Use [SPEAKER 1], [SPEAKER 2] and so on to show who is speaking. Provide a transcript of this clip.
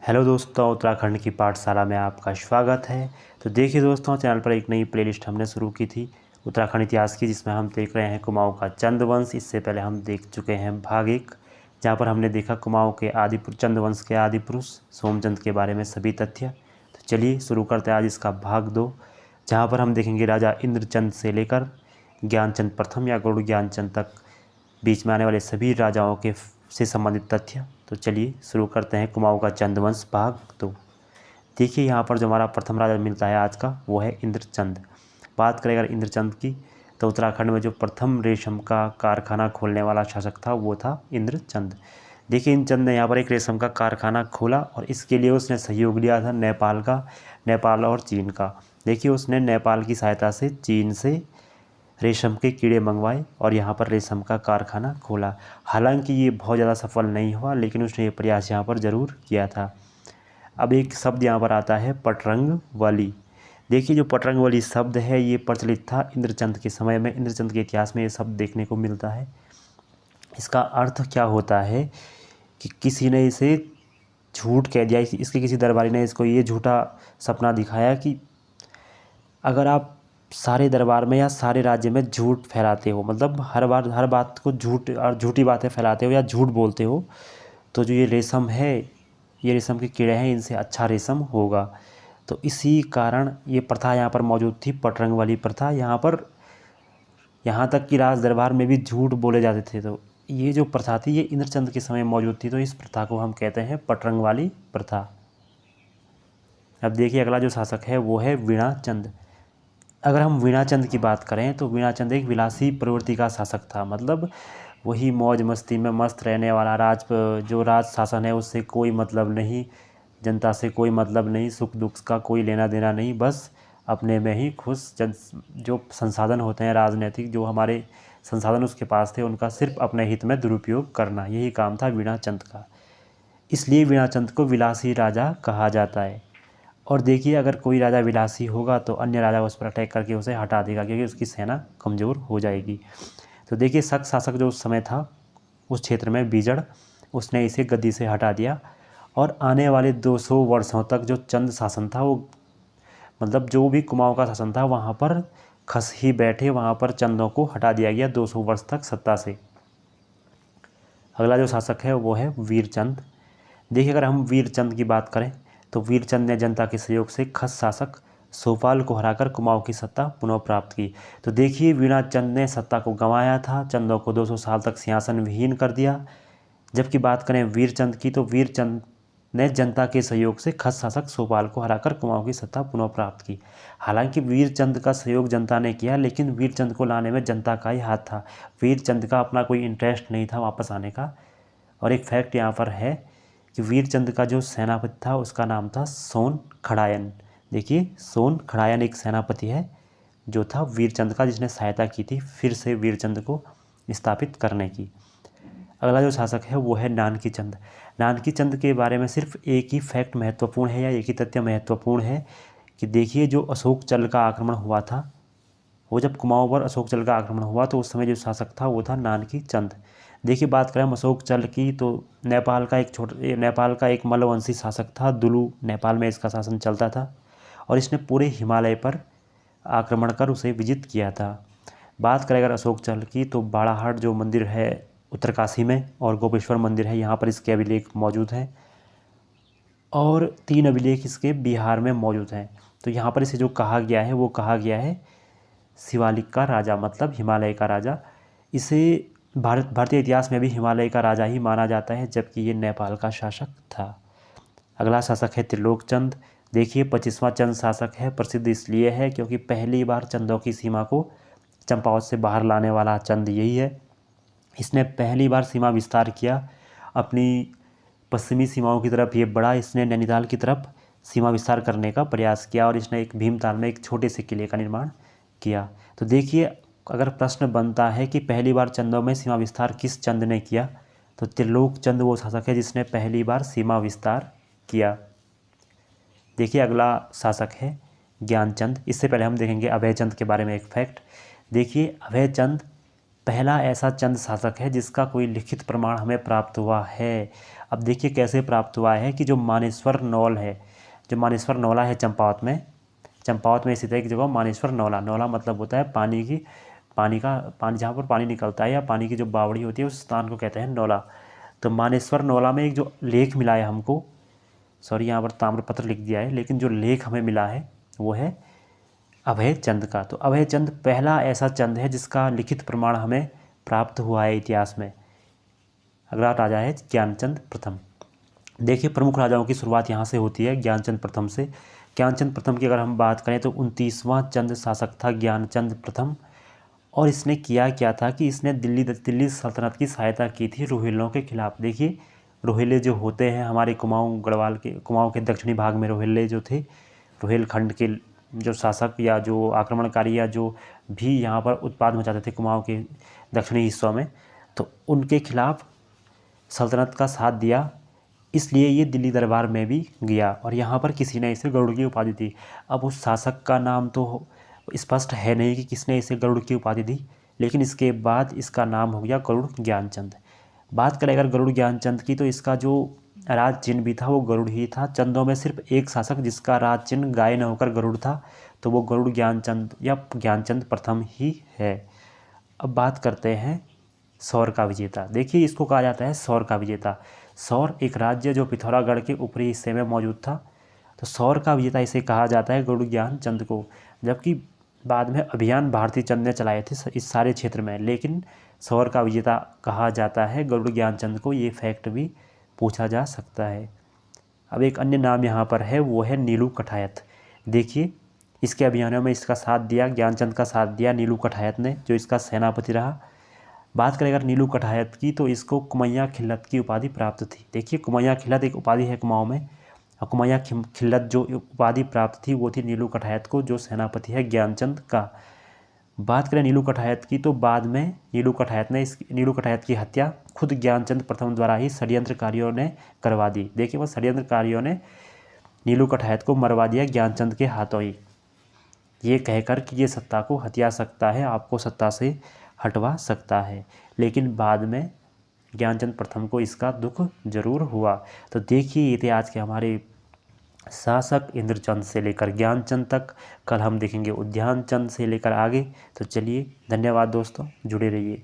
[SPEAKER 1] Hello दोस्तों, उत्तराखंड की पाठशाला में आपका स्वागत है। तो देखिए दोस्तों, चैनल पर एक नई प्लेलिस्ट हमने शुरू की थी उत्तराखंड इतिहास की, जिसमें हम देख रहे हैं कुमाऊँ का चंद वंश। इससे पहले हम देख चुके हैं भाग 1, जहाँ पर हमने देखा कुमाऊँ के चंद वंश के आदि पुरुष सोमचंद के बारे में सभी तथ्य। तो चलिए शुरू करते हैं आज इसका भाग 2, जहाँ पर हम देखेंगे राजा इंद्रचंद से लेकर ज्ञानचंद प्रथम या गरुड़ ज्ञानचंद तक बीच में आने वाले सभी राजाओं के से संबंधित तथ्य। तो चलिए शुरू करते हैं कुमाऊँ का चंदवंश भाग 2। देखिए यहाँ पर जो हमारा प्रथम राजा मिलता है आज का, वो है इंद्रचंद। बात करें अगर इंद्रचंद की, तो उत्तराखंड में जो प्रथम रेशम का कारखाना खोलने वाला शासक था वो था इंद्रचंद। देखिए इंद्रचंद ने यहाँ पर एक रेशम का कारखाना खोला और इसके लिए उसने सहयोग लिया था नेपाल और चीन का। देखिए उसने नेपाल की सहायता से चीन से रेशम के कीड़े मंगवाए और यहाँ पर रेशम का कारखाना खोला। हालांकि ये बहुत ज़्यादा सफल नहीं हुआ, लेकिन उसने ये प्रयास यहाँ पर ज़रूर किया था। अब एक शब्द यहाँ पर आता है पटरंग वाली। देखिए जो पटरंग वाली शब्द है ये प्रचलित था इंद्रचंद के समय में। इंद्रचंद के इतिहास में ये शब्द देखने को मिलता है। इसका अर्थ क्या होता है कि किसी ने इसे झूठ कह दिया, इसके किसी दरबारी ने इसको ये झूठा सपना दिखाया कि अगर आप सारे दरबार में या सारे राज्य में झूठ फैलाते हो, मतलब हर बात को झूठ और झूठी बातें फैलाते हो या झूठ बोलते हो, तो जो ये रेशम है, ये रेशम के कीड़े हैं, इनसे अच्छा रेशम होगा। तो इसी कारण ये प्रथा यहाँ पर मौजूद थी, पटरंग वाली प्रथा। यहाँ तक कि राज दरबार में भी झूठ बोले जाते थे। तो ये जो प्रथा थी ये इंद्रचंद के समय मौजूद थी। तो इस प्रथा को हम कहते हैं पटरंग वाली प्रथा। अब देखिए अगला जो शासक है वो है वीणाचंद। अगर हम वीणाचंद की बात करें तो वीणाचंद एक विलासी प्रवृत्ति का शासक था। मतलब वही मौज मस्ती में मस्त रहने वाला जो राज शासन है उससे कोई मतलब नहीं, जनता से कोई मतलब नहीं, सुख दुख का कोई लेना देना नहीं, बस अपने में ही खुश। जो संसाधन होते हैं राजनीतिक, जो हमारे संसाधन उसके पास थे, उनका सिर्फ अपने हित में दुरुपयोग करना, यही काम था वीणाचंद का। इसलिए वीणाचंद को विलासी राजा कहा जाता है। और देखिए अगर कोई राजा विलासी होगा तो अन्य राजा उस पर अटैक करके उसे हटा देगा, क्योंकि उसकी सेना कमज़ोर हो जाएगी। तो देखिए शक शासक जो उस समय था उस क्षेत्र में बीजड़, उसने इसे गद्दी से हटा दिया। और आने वाले 200 वर्षों तक जो चंद शासन था वो, मतलब जो भी कुमाऊँ का शासन था वहाँ पर खस ही बैठे, वहाँ पर चंदों को हटा दिया गया 200 वर्ष तक सत्ता से। अगला जो शासक है वो है वीरचंद। देखिए अगर हम वीरचंद की बात करें तो वीरचंद ने जनता के सहयोग से खस शासक सोपाल को हराकर कुमाऊँ की सत्ता पुनः प्राप्त की। तो देखिए वीणाचंद ने सत्ता को गंवाया था, चंदों को 200 साल तक सिंहासन विहीन कर दिया। जबकि बात करें वीरचंद की, तो वीरचंद ने जनता के सहयोग से खस शासक सोपाल को हराकर कुमाऊँ की सत्ता पुनः प्राप्त की। हालांकि वीरचंद का सहयोग जनता ने किया, लेकिन वीरचंद को लाने में जनता का ही हाथ था। वीरचंद का अपना कोई इंटरेस्ट नहीं था वापस आने का। और एक फैक्ट यहाँ पर है कि वीरचंद का जो सेनापति था उसका नाम था सोन खड़ायन। देखिए सोन खड़ायन एक सेनापति है जो था वीरचंद का, जिसने सहायता की थी फिर से वीरचंद को स्थापित करने की। अगला जो शासक है वो है नानकी चंद। नानकी चंद के बारे में सिर्फ एक ही फैक्ट महत्वपूर्ण है या एक ही तथ्य महत्वपूर्ण है कि देखिए जो अशोक चल का आक्रमण हुआ था, वो जब कुमाऊँ पर अशोक चल का आक्रमण हुआ तो उस समय जो शासक था वो था नानकी चंद। देखिए बात करें हम अशोक चल की, तो नेपाल का एक मलवंशी शासक था दुलू, नेपाल में इसका शासन चलता था और इसने पूरे हिमालय पर आक्रमण कर उसे विजित किया था। बात करें अगर अशोक चल की, तो बाड़ाहाट जो मंदिर है उत्तरकाशी में और गोपेश्वर मंदिर है, यहाँ पर इसके अभिलेख मौजूद हैं और 3 अभिलेख इसके बिहार में मौजूद हैं। तो यहाँ पर इसे जो कहा गया है वो कहा गया है शिवालिक का राजा, मतलब हिमालय का राजा। इसे भारतीय इतिहास में भी हिमालय का राजा ही माना जाता है, जबकि ये नेपाल का शासक था। अगला शासक है त्रिलोक चंद। देखिए 25वां चंद शासक है, प्रसिद्ध इसलिए है क्योंकि पहली बार चंदों की सीमा को चंपावत से बाहर लाने वाला चंद यही है। इसने पहली बार सीमा विस्तार किया, अपनी पश्चिमी सीमाओं की तरफ ये बढ़ा। इसने नैनीताल की तरफ सीमा विस्तार करने का प्रयास किया और इसने एक भीमताल में एक छोटे से किले का निर्माण किया। तो देखिए अगर प्रश्न बनता है कि पहली बार चंदों में सीमा विस्तार किस चंद ने किया, तो त्रिलोक चंद वो शासक है जिसने पहली बार सीमा विस्तार किया। देखिए अगला शासक है ज्ञानचंद। इससे पहले हम देखेंगे अभयचंद के बारे में एक फैक्ट। देखिए अभयचंद पहला ऐसा चंद शासक है जिसका कोई लिखित प्रमाण हमें प्राप्त हुआ है। अब देखिए कैसे प्राप्त हुआ है कि जो मानेश्वर नौल है, जो मानेश्वर नौला है चंपावत में स्थित है एक जगह मानेश्वर नौला। नौला मतलब होता है पानी जहाँ पर पानी निकलता है या पानी की जो बावड़ी होती है उस स्थान को कहते हैं नौला। तो मानेश्वर नौला में एक जो लेख मिला है हमको, सॉरी यहाँ पर ताम्रपत्र लिख दिया है, लेकिन जो लेख हमें मिला है वो है अभय चंद का। तो अभय चंद पहला ऐसा चंद है जिसका लिखित प्रमाण हमें प्राप्त हुआ है इतिहास में। अगला राजा है ज्ञानचंद प्रथम। देखिए प्रमुख राजाओं की शुरुआत यहाँ से होती है, ज्ञानचंद प्रथम से। ज्ञानचंद प्रथम की अगर हम बात करें तो 29वां चंद शासक था ज्ञानचंद प्रथम। और इसने किया क्या था कि इसने दिल्ली सल्तनत की सहायता की थी रोहिलों के खिलाफ। देखिए रोहिले जो होते हैं हमारे कुमाऊं के दक्षिणी भाग में रोहिले जो थे, रोहिलखंड के जो शासक या जो आक्रमणकारी या जो भी यहाँ पर उत्पाद मचाते थे कुमाऊं के दक्षिणी हिस्सों में, तो उनके खिलाफ सल्तनत का साथ दिया। इसलिए ये दिल्ली दरबार में भी गया और यहाँ पर किसी ने इसे गरुड़ की उपाधि दी। अब उस शासक का नाम तो स्पष्ट है नहीं कि किसने इसे गरुड़ की उपाधि दी, लेकिन इसके बाद इसका नाम हो गया गरुड़ ज्ञानचंद। बात करें अगर गरुड़ ज्ञानचंद की, तो इसका जो राज चिन्ह भी था वो गरुड़ ही था। चंदों में सिर्फ एक शासक जिसका राज चिन्ह गाय न होकर गरुड़ था, तो वो गरुड़ ज्ञानचंद या ज्ञानचंद प्रथम ही है। अब बात करते हैं सौर का विजेता। देखिए इसको कहा जाता है सौर का विजेता। सौर एक राज्य जो पिथौरागढ़ के ऊपरी हिस्से में मौजूद था, तो सौर का विजेता इसे कहा जाता है गरुड़ ज्ञानचंद को। जबकि बाद में अभियान भारती चंद ने चलाए थे इस सारे क्षेत्र में, लेकिन सौर का विजेता कहा जाता है गरुड़ ज्ञानचंद को। ये फैक्ट भी पूछा जा सकता है। अब एक अन्य नाम यहाँ पर है, वो है नीलू कठायत। देखिए इसके अभियानों में इसका साथ दिया, ज्ञानचंद का साथ दिया नीलू कठायत ने, जो इसका सेनापति रहा। बात करें अगर नीलू कठायत की, तो इसको कुमैया खिल्लत की उपाधि प्राप्त थी। देखिए कुमैया खिल्लत एक उपाधि है कुमाऊं में, और कुमैया खिल्लत जो उपाधि प्राप्त थी वो थी नीलू कठायत को, जो सेनापति है ज्ञानचंद का। बात करें नीलू कठायत की, तो बाद में नीलू कठायत की हत्या खुद ज्ञानचंद प्रथम द्वारा ही षड्यंत्रकारियों ने करवा दी। देखिए वो षड्यंत्रकारियों ने नीलू कठायत को मरवा दिया ज्ञानचंद के हाथों ही, ये कहकर कि ये सत्ता को हथिया सकता है, आपको सत्ता से हटवा सकता है। लेकिन बाद में ज्ञानचंद प्रथम को इसका दुख जरूर हुआ। तो देखिए ये थे आज के हमारे शासक इंद्रचंद से लेकर ज्ञानचंद तक। कल हम देखेंगे उद्यानचंद से लेकर आगे। तो चलिए धन्यवाद दोस्तों, जुड़े रहिए।